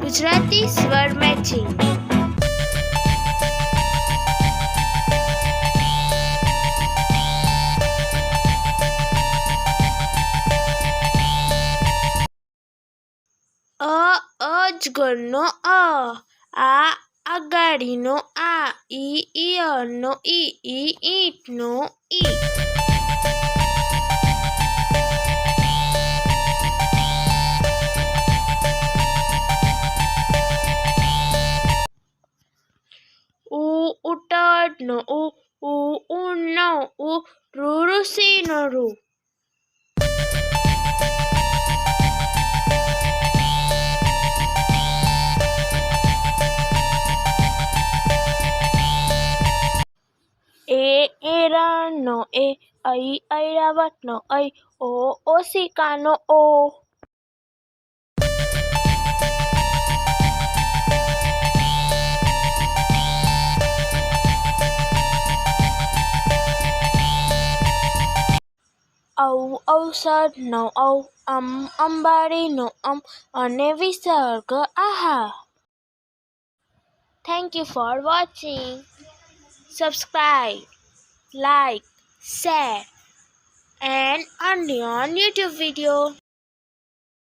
Gujarati swar matching. અજગરનો આ આગાડીનો આ ઈયળનો ઈંટનો ઈ. ઉટડનો ઊનનો ઋષિનો રૂ. એરણનો ઐરાવતનો ઓશિકાનો ઓ. અવસરનો અંબાડીનો અને વિસર્ગ આહા. Thank you for watching. Subscribe, like, share and on YouTube video.